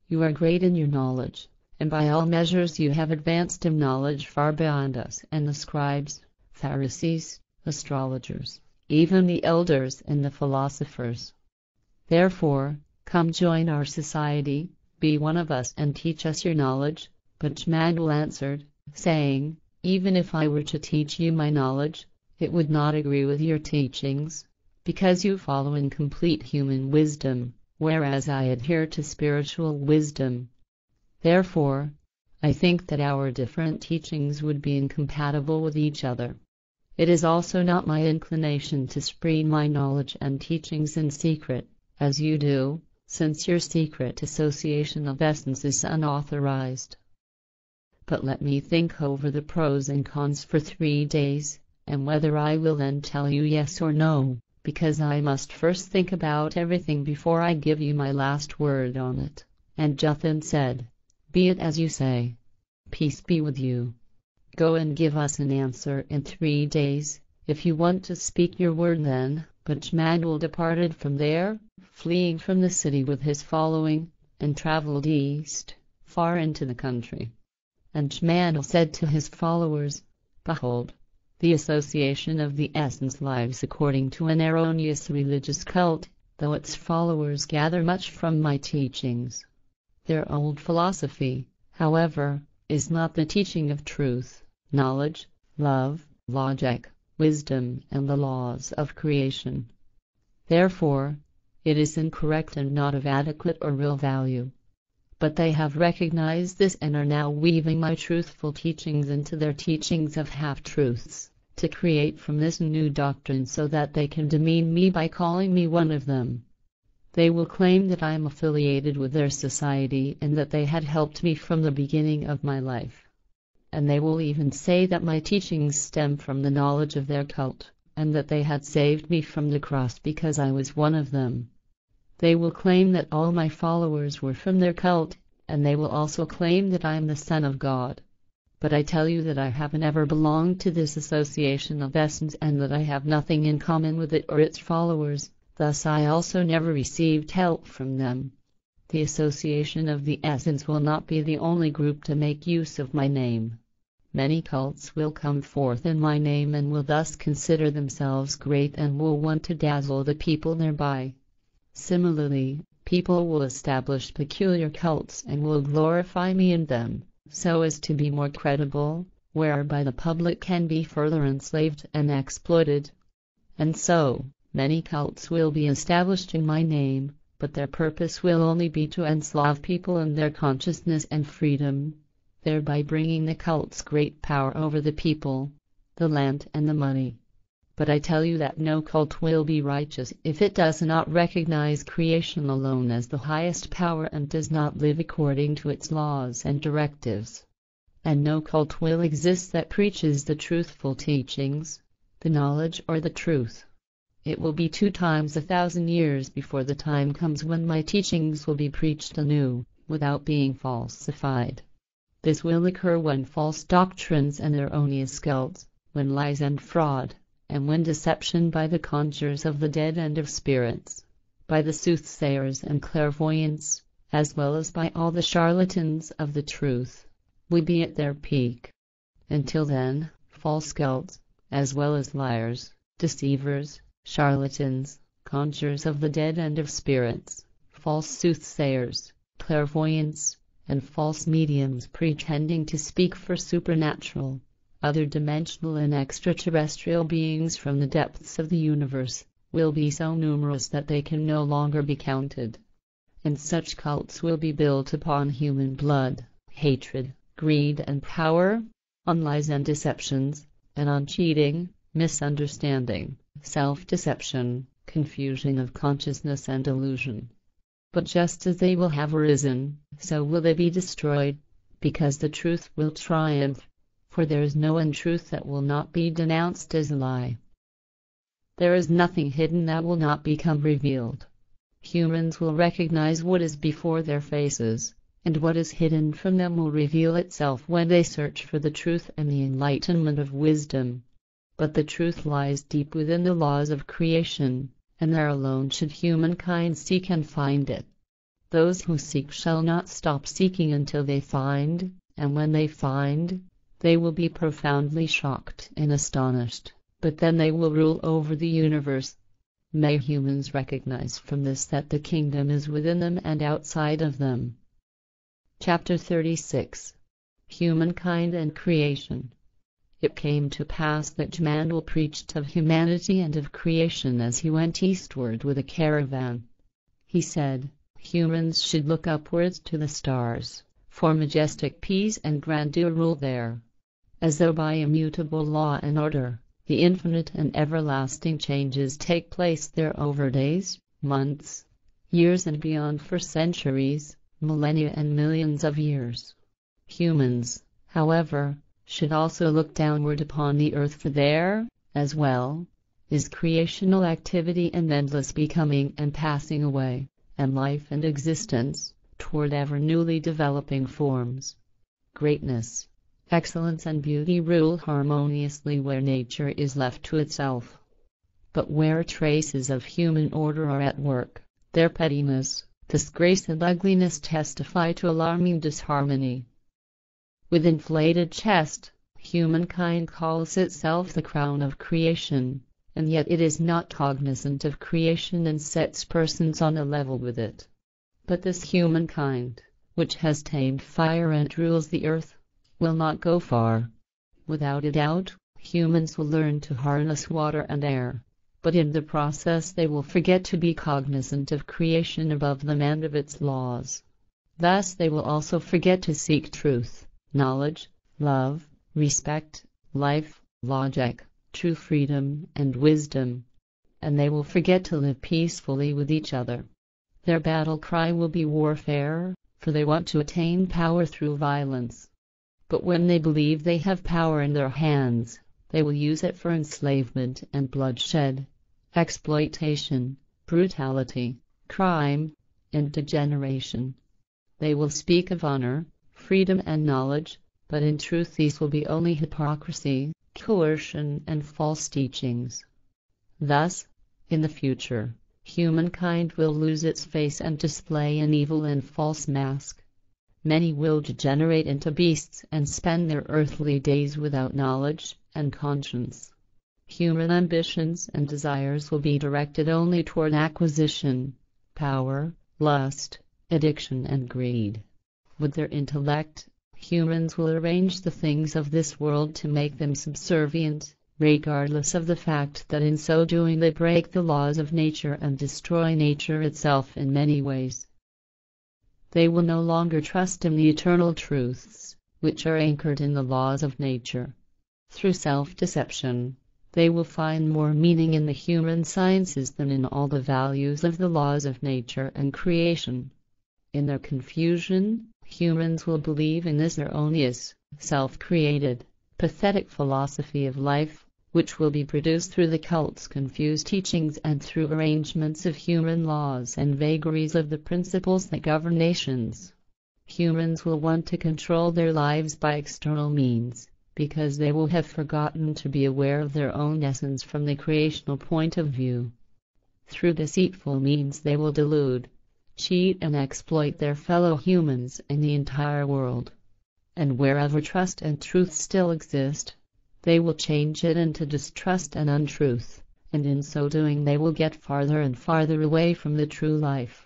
You are great in your knowledge, and by all measures you have advanced in knowledge far beyond us and the scribes, Pharisees, astrologers, even the elders and the philosophers. Therefore, come join our society, be one of us and teach us your knowledge. But Jmadul answered, saying, Even if I were to teach you my knowledge, it would not agree with your teachings, because you follow incomplete human wisdom, whereas I adhere to spiritual wisdom. Therefore, I think that our different teachings would be incompatible with each other. It is also not my inclination to spread my knowledge and teachings in secret, as you do, since your secret association of essence is unauthorized. But let me think over the pros and cons for 3 days, and whether I will then tell you yes or no, because I must first think about everything before I give you my last word on it. And Jathan said, Be it as you say. Peace be with you. Go and give us an answer in 3 days, if you want to speak your word then. But Jmadul departed from there, fleeing from the city with his following, and traveled east, far into the country. And Jmadul said to his followers, Behold, the association of the essence lives according to an erroneous religious cult, though its followers gather much from my teachings. Their old philosophy, however, is not the teaching of truth, knowledge, love, logic, wisdom, and the laws of creation. Therefore, it is incorrect and not of adequate or real value. But they have recognized this and are now weaving my truthful teachings into their teachings of half-truths, to create from this new doctrine so that they can demean me by calling me one of them. They will claim that I am affiliated with their society and that they had helped me from the beginning of my life. And they will even say that my teachings stem from the knowledge of their cult, and that they had saved me from the cross because I was one of them. They will claim that all my followers were from their cult, and they will also claim that I am the Son of God. But I tell you that I have never belonged to this association of essence and that I have nothing in common with it or its followers, thus I also never received help from them. The association of the essence will not be the only group to make use of my name. Many cults will come forth in my name and will thus consider themselves great and will want to dazzle the people thereby. Similarly, people will establish peculiar cults and will glorify me in them, so as to be more credible, whereby the public can be further enslaved and exploited. And so, many cults will be established in my name, but their purpose will only be to enslave people in their consciousness and freedom, thereby bringing the cults great power over the people, the land and the money. But I tell you that no cult will be righteous if it does not recognize creation alone as the highest power and does not live according to its laws and directives. And no cult will exist that preaches the truthful teachings, the knowledge or the truth. It will be 2 times 1,000 years before the time comes when my teachings will be preached anew, without being falsified. This will occur when false doctrines and erroneous cults, when lies and fraud, and when deception by the conjurers of the dead and of spirits, by the soothsayers and clairvoyants, as well as by all the charlatans of the truth, will be at their peak. Until then, false cults, as well as liars, deceivers, charlatans, conjurers of the dead and of spirits, false soothsayers, clairvoyants, and false mediums pretending to speak for supernatural, other dimensional and extraterrestrial beings from the depths of the universe, will be so numerous that they can no longer be counted. And such cults will be built upon human blood, hatred, greed and power, on lies and deceptions, and on cheating, misunderstanding, self-deception, confusion of consciousness and illusion. But just as they will have arisen, so will they be destroyed, because the truth will triumph, for there is no untruth that will not be denounced as a lie. There is nothing hidden that will not become revealed. Humans will recognize what is before their faces, and what is hidden from them will reveal itself when they search for the truth and the enlightenment of wisdom. But the truth lies deep within the laws of creation, and there alone should humankind seek and find it. The Those who seek shall not stop seeking until they find, and when they find, they will be profoundly shocked and astonished, but then they will rule over the universe. May humans recognize from this that the kingdom is within them and outside of them. Chapter 36. Humankind and Creation. It came to pass that Jamandal preached of humanity and of creation as he went eastward with a caravan. He said, humans should look upwards to the stars, for majestic peace and grandeur rule there. As though by immutable law and order, the infinite and everlasting changes take place there over days, months, years and beyond for centuries, millennia and millions of years. Humans, however, should also look downward upon the earth, for there, as well, is creational activity and endless becoming and passing away, and life and existence, toward ever newly developing forms. Greatness, excellence and beauty rule harmoniously where nature is left to itself. But where traces of human order are at work, their pettiness, disgrace and ugliness testify to alarming disharmony. With inflated chest, humankind calls itself the crown of creation, and yet it is not cognizant of creation and sets persons on a level with it. But this humankind, which has tamed fire and rules the earth, will not go far. Without a doubt, humans will learn to harness water and air, but in the process they will forget to be cognizant of creation above them and of its laws. Thus they will also forget to seek truth, knowledge, love, respect, life, logic, true freedom, and wisdom, and they will forget to live peacefully with each other. Their battle cry will be warfare, for they want to attain power through violence. But when they believe they have power in their hands, they will use it for enslavement and bloodshed, exploitation, brutality, crime, and degeneration. They will speak of honor, freedom and knowledge, but in truth these will be only hypocrisy, coercion and false teachings. Thus, in the future, humankind will lose its face and display an evil and false mask. Many will degenerate into beasts and spend their earthly days without knowledge and conscience. Human ambitions and desires will be directed only toward acquisition, power, lust, addiction and greed. With their intellect, humans will arrange the things of this world to make them subservient, regardless of the fact that in so doing they break the laws of nature and destroy nature itself in many ways. They will no longer trust in the eternal truths, which are anchored in the laws of nature. Through self-deception, they will find more meaning in the human sciences than in all the values of the laws of nature and creation. In their confusion, humans will believe in this erroneous, self-created, pathetic philosophy of life, which will be produced through the cult's confused teachings and through arrangements of human laws and vagaries of the principles that govern nations. Humans will want to control their lives by external means, because they will have forgotten to be aware of their own essence from the creational point of view. Through deceitful means they will delude, cheat and exploit their fellow humans in the entire world. And wherever trust and truth still exist, they will change it into distrust and untruth, and in so doing they will get farther and farther away from the true life.